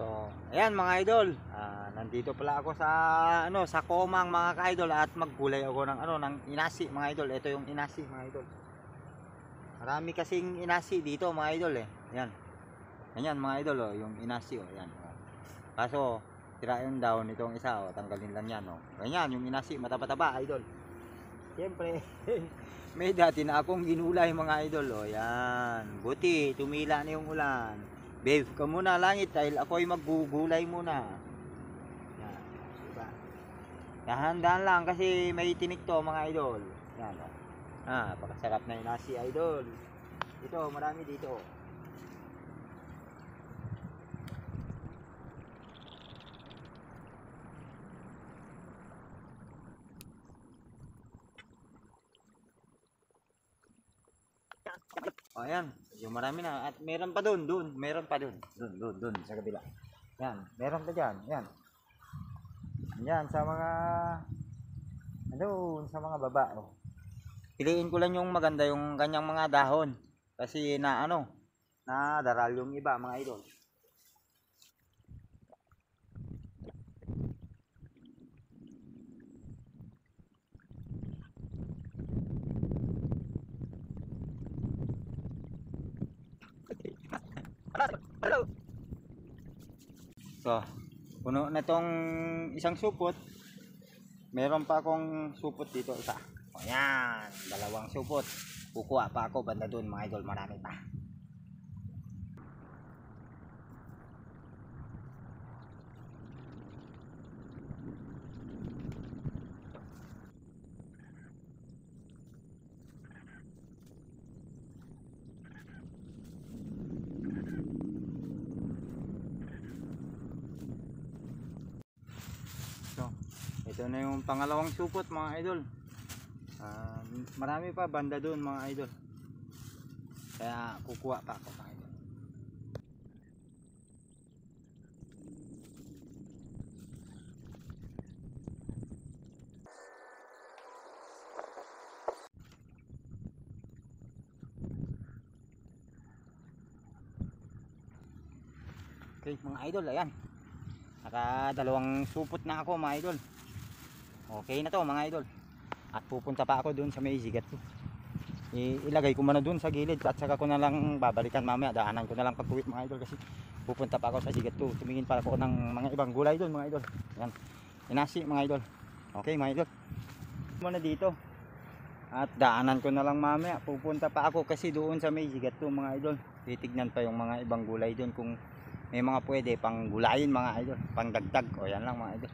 So, ayan mga idol. Nandito pala ako sa sa Comang mga ka-idol at maggulay ako ng ng inasi mga idol. Ito yung inasi mga idol. Marami kasing inasi dito mga idol eh. Ayan. Ayan mga idol oh, yung inasi oh, ayan. Oh. Kaso tirain daw nitong isa oh, tanggalin lang yan oh. Ayan yung inasi mataba-taba idol. Siyempre, may dati na akong ginulay mga idol oh. Ayan. Buti tumila na yung ulan. Babe, ka muna langit dahil ako'y maggugulay muna. Yan, diba? Dahan-dahan lang kasi may tinik to mga idol. Yan. Pakasarap na yung nasi idol. Ito, marami dito. O, ayan. Yung marami na. At meron pa dun. Meron pa dun. Dun. Sa kabila. Yan. Meron pa dyan. Yan. Yan. Sa mga sa mga baba. Oh. Piliin ko lang yung maganda yung kanyang mga dahon. Kasi nadaral yung iba mga idol. Hello. So, puno na tong isang supot. Meron pa akong supot dito isa. O yan, dalawang supot. Kukuha pa ako banda doon mga idol, marami pa. Ito na yung pangalawang supot mga idol. Marami pa banda doon mga idol. Kaya kukuha pa ako mga idol. Okay mga idol, ayan. Dalawang supot na ako mga idol. Okay na to mga idol. At pupunta pa ako doon sa may sigat ko. Ilagay ko muna doon sa gilid at saka ko na lang babalikan mamaya. Daanan ko na lang pag-uwi mga idol kasi pupunta pa ako sa sigat ko. Tumingin pa ako ng mga ibang gulay doon mga idol. Yan. Inasi mga idol. Okay mga idol. Muna dito. At daanan ko na lang mamaya. Pupunta pa ako kasi doon sa may sigat ko mga idol. Titignan pa yung mga ibang gulay doon kung may mga pwede pang gulayin mga idol. Pang dagdag. O yan lang mga idol.